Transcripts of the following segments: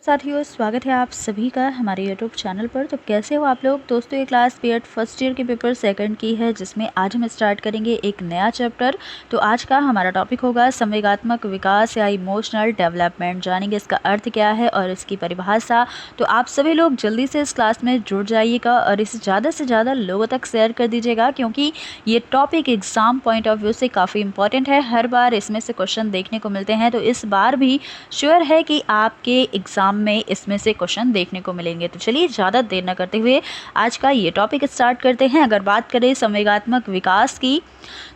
साथियों, स्वागत है आप सभी का हमारे यूट्यूब चैनल पर। तो कैसे हो आप लोग दोस्तों। ये क्लास B.Ed फर्स्ट ईयर के पेपर सेकंड की है, जिसमें आज हम स्टार्ट करेंगे एक नया चैप्टर। तो आज का हमारा टॉपिक होगा संवेगात्मक विकास या इमोशनल डेवलपमेंट। जानेंगे इसका अर्थ क्या है और इसकी परिभाषा। तो आप सभी लोग जल्दी से इस क्लास में जुड़ जाइएगा और इसे ज़्यादा से ज़्यादा लोगों तक शेयर कर दीजिएगा, क्योंकि ये topic exam point of view से काफ़ी इंपॉर्टेंट है। हर बार इसमें से क्वेश्चन देखने को मिलते हैं, तो इस बार भी श्योर है कि आपके एग्ज़ाम में इसमें से क्वेश्चन देखने को मिलेंगे। तो चलिए ज़्यादा देर न करते हुए आज का ये टॉपिक स्टार्ट करते हैं। अगर बात करें संवेगात्मक विकास की,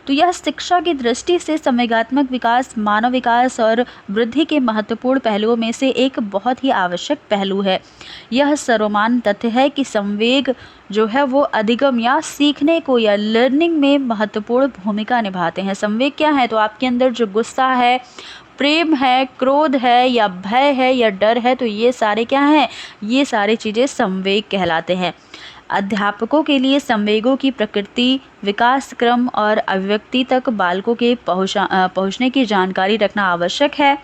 तो यह शिक्षा की दृष्टि से संवेगात्मक विकास मानव विकास और वृद्धि के महत्वपूर्ण पहलुओं में से एक बहुत ही आवश्यक पहलू है। यह सर्वमान्य तथ्य है कि संवेग जो है वो अधिगम या सीखने को या लर्निंग में महत्वपूर्ण भूमिका निभाते हैं। संवेग क्या है? तो आपके अंदर जो गुस्सा है, प्रेम है, क्रोध है या भय है या डर है, तो ये सारे क्या हैं? ये सारी चीज़ें संवेग कहलाते हैं। अध्यापकों के लिए संवेगों की प्रकृति, विकास क्रम और अभिव्यक्ति तक बालकों के पहुँचने की जानकारी रखना आवश्यक है।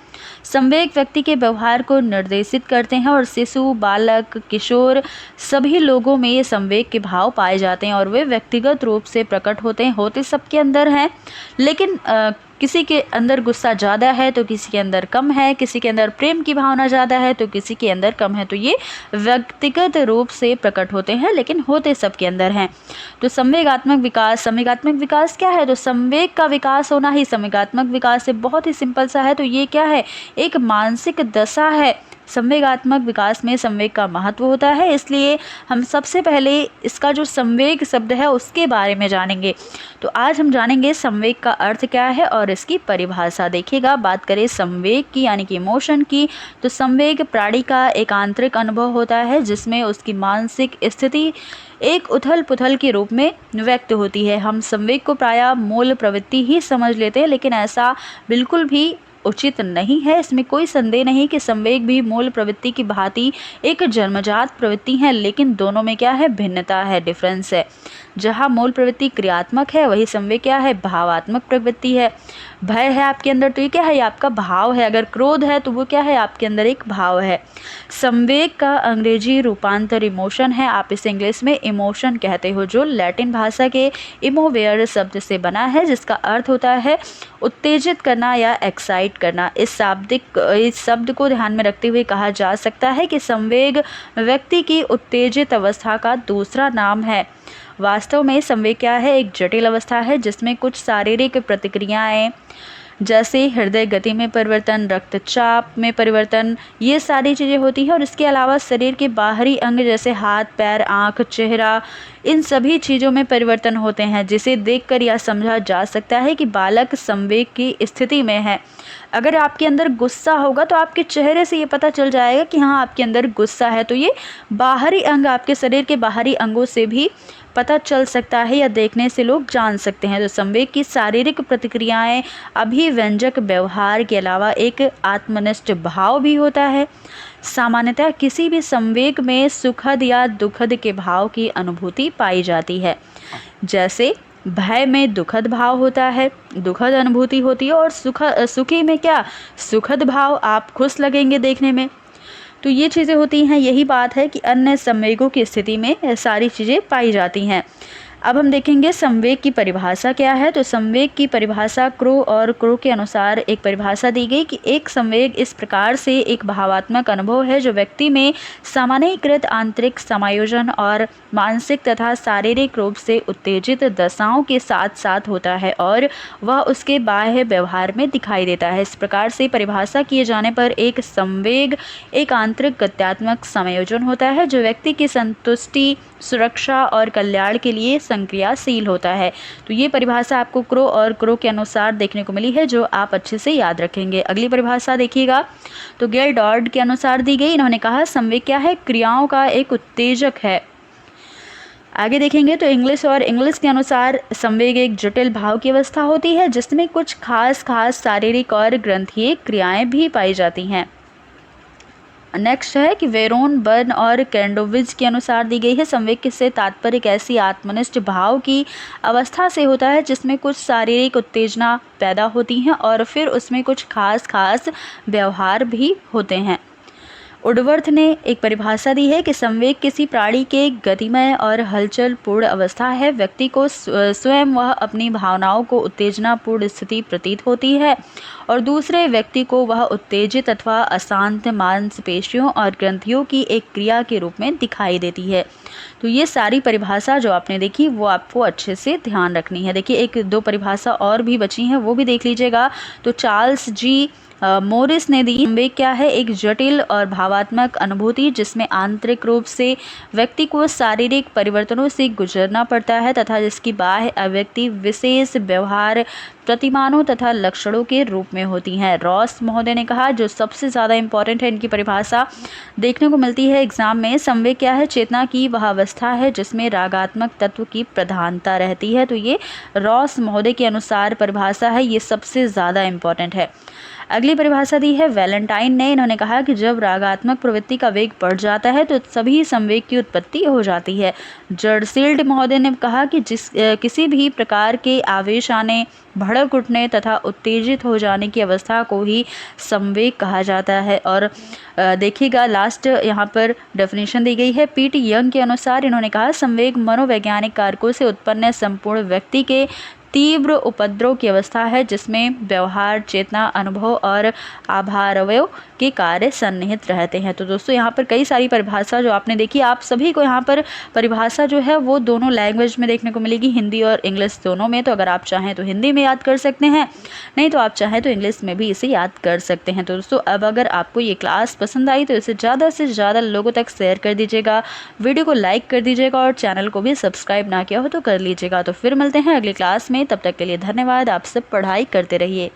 संवेग व्यक्ति के व्यवहार को निर्देशित करते हैं और शिशु, बालक, किशोर सभी लोगों में ये संवेग के भाव पाए जाते हैं और वे व्यक्तिगत रूप से प्रकट होते सबके अंदर हैं, लेकिन किसी के अंदर गुस्सा ज़्यादा है तो किसी के अंदर कम है, किसी के अंदर प्रेम की भावना ज़्यादा है तो किसी के अंदर कम है। तो ये व्यक्तिगत रूप से प्रकट होते हैं, लेकिन होते सबके अंदर हैं। तो संवेगात्मक विकास क्या है? तो संवेग का विकास होना ही संवेगात्मक विकास है। बहुत ही सिंपल सा है। तो ये क्या है? एक मानसिक दशा है। संवेगात्मक विकास में संवेग का महत्व होता है, इसलिए हम सबसे पहले इसका जो संवेग शब्द है उसके बारे में जानेंगे। तो आज हम जानेंगे संवेग का अर्थ क्या है और इसकी परिभाषा। देखिएगा, बात करें संवेग की यानी कि इमोशन की, तो संवेग प्राणी का एक आंतरिक अनुभव होता है जिसमें उसकी मानसिक स्थिति एक उथल पुथल के रूप में व्यक्त होती है। हम संवेग को प्रायः मूल प्रवृत्ति ही समझ लेते हैं, लेकिन ऐसा बिल्कुल भी उचित नहीं है। इसमें कोई संदेह नहीं कि संवेग भी मूल प्रवृत्ति की भांति एक जन्मजात प्रवृत्ति है, लेकिन दोनों में क्या है? भिन्नता है, डिफरेंस है। जहाँ मूल प्रवृत्ति क्रियात्मक है, वही संवेग क्या है? भावात्मक प्रवृत्ति है। भय है आपके अंदर तो ये क्या है? आपका भाव है। अगर क्रोध है तो वो क्या है? आपके अंदर एक भाव है। संवेग का अंग्रेजी रूपांतर इमोशन है। आप इसे इंग्लिश में इमोशन कहते हो, जो लैटिन भाषा के इमोवेयर शब्द से बना है, जिसका अर्थ होता है उत्तेजित करना या एक्साइट करना। इस शब्द को ध्यान में रखते हुए कहा जा सकता है कि संवेग व्यक्ति की उत्तेजित अवस्था का दूसरा नाम है। वास्तव में संवेग क्या है? एक जटिल अवस्था है जिसमें कुछ शारीरिक प्रतिक्रियाएं जैसे हृदय गति में परिवर्तन, रक्तचाप में परिवर्तन, ये सारी चीज़ें होती हैं। और इसके अलावा शरीर के बाहरी अंग जैसे हाथ, पैर, आँख, चेहरा, इन सभी चीज़ों में परिवर्तन होते हैं, जिसे देखकर यह समझा जा सकता है कि बालक संवेग की स्थिति में है। अगर आपके अंदर गुस्सा होगा तो आपके चेहरे से ये पता चल जाएगा कि हाँ, आपके अंदर गुस्सा है। तो ये बाहरी अंग, आपके शरीर के बाहरी अंगों से भी पता चल सकता है या देखने से लोग जान सकते हैं। तो संवेग की शारीरिक प्रतिक्रियाएं अभिव्यंजक व्यवहार के अलावा एक आत्मनिष्ठ भाव भी होता है। सामान्यतः किसी भी संवेग में सुखद या दुखद के भाव की अनुभूति पाई जाती है। जैसे भय में दुखद भाव होता है, दुखद अनुभूति होती है, और सुखी में क्या? सुखद भाव, आप खुश लगेंगे देखने में। तो ये चीज़ें होती हैं। यही बात है कि अन्य संवेगों की स्थिति में सारी चीज़ें पाई जाती हैं। अब हम देखेंगे संवेग की परिभाषा क्या है। तो संवेग की परिभाषा क्रो के अनुसार एक परिभाषा दी गई कि एक संवेग इस प्रकार से एक भावात्मक अनुभव है जो व्यक्ति में सामान्यीकृत आंतरिक समायोजन और मानसिक तथा शारीरिक रूप से उत्तेजित दशाओं के साथ साथ होता है और वह उसके बाह्य व्यवहार में दिखाई देता है। इस प्रकार से परिभाषा किए जाने पर एक संवेग एक आंतरिक गत्यात्मक समायोजन होता है जो व्यक्ति की संतुष्टि, सुरक्षा और कल्याण के लिए संक्रियाशील होता है। तो ये परिभाषा आपको क्रो के अनुसार देखने को मिली है, जो आप अच्छे से याद रखेंगे। अगली परिभाषा देखिएगा, तो गेल डॉर्ड के अनुसार दी गई। इन्होंने कहा संवेग क्या है? क्रियाओं का एक उत्तेजक है। आगे देखेंगे तो इंग्लिश के अनुसार संवेग एक जटिल भाव की अवस्था होती है जिसमें कुछ खास शारीरिक और ग्रंथीय क्रियाएं भी पाई जाती हैं। नेक्स्ट है कि वेरोन, बर्न और कैंडोविज के अनुसार दी गई है संवेग से तात्पर्य एक ऐसी आत्मनिष्ठ भाव की अवस्था से होता है जिसमें कुछ शारीरिक उत्तेजना पैदा होती हैं और फिर उसमें कुछ खास व्यवहार भी होते हैं। वुडवर्थ ने एक परिभाषा दी है कि संवेग किसी प्राणी के गतिमय और हलचल पूर्ण अवस्था है। व्यक्ति को स्वयं वह अपनी भावनाओं को उत्तेजनापूर्ण स्थिति प्रतीत होती है और दूसरे व्यक्ति को वह उत्तेजित अथवा अशांत मांसपेशियों और ग्रंथियों की एक क्रिया के रूप में दिखाई देती है। तो ये सारी परिभाषा जो आपने देखी वो आपको अच्छे से ध्यान रखनी है। देखिए एक दो परिभाषा और भी बची हैं, वो भी देख लीजिएगा। तो चार्ल्स जी मोरिस ने दी, संवेग क्या है? एक जटिल और भावात्मक अनुभूति जिसमें आंतरिक रूप से व्यक्ति को शारीरिक परिवर्तनों से गुजरना पड़ता है तथा जिसकी बाह्य अभिव्यक्ति विशेष व्यवहार प्रतिमानों तथा लक्षणों के रूप में होती हैं। रॉस महोदय ने कहा, जो सबसे ज़्यादा इंपॉर्टेंट है, इनकी परिभाषा देखने को मिलती है एग्जाम में। संवेग क्या है? चेतना की वह अवस्था है जिसमें रागात्मक तत्व की प्रधानता रहती है। तो ये रॉस महोदय के अनुसार परिभाषा है, ये सबसे ज़्यादा इंपॉर्टेंट है। अगली परिभाषा दी है वैलेंटाइन ने। इन्होंने कहा कि जब रागात्मक प्रवृत्ति का वेग बढ़ जाता है तो सभी संवेग की उत्पत्ति हो जाती है। जर्सील्ड महोदय ने कहा कि किसी भी प्रकार के आवेश आने, भड़क उठने तथा उत्तेजित हो जाने की अवस्था को ही संवेग कहा जाता है। और देखिएगा लास्ट यहाँ पर डेफिनेशन दी गई है पीटी यंग के अनुसार। इन्होंने कहा, संवेग मनोवैज्ञानिक कारकों से उत्पन्न संपूर्ण व्यक्ति के तीव्र उपद्रव की अवस्था है जिसमें व्यवहार, चेतना, अनुभव और आभारवय के कार्य सन्निहित रहते हैं। तो दोस्तों यहाँ पर कई सारी परिभाषा जो आपने देखी, आप सभी को यहाँ पर परिभाषा जो है वो दोनों लैंग्वेज में देखने को मिलेगी, हिंदी और इंग्लिश दोनों में। तो अगर आप चाहें तो हिंदी में याद कर सकते हैं, नहीं तो आप चाहें तो इंग्लिश में भी इसे याद कर सकते हैं। तो दोस्तों अब अगर आपको ये क्लास पसंद आई तो इसे ज़्यादा से ज़्यादा लोगों तक शेयर कर दीजिएगा, वीडियो को लाइक कर दीजिएगा और चैनल को भी सब्सक्राइब ना किया हो तो कर लीजिएगा। तो फिर मिलते हैं अगली क्लास में, तब तक के लिए धन्यवाद। आप सब पढ़ाई करते रहिए।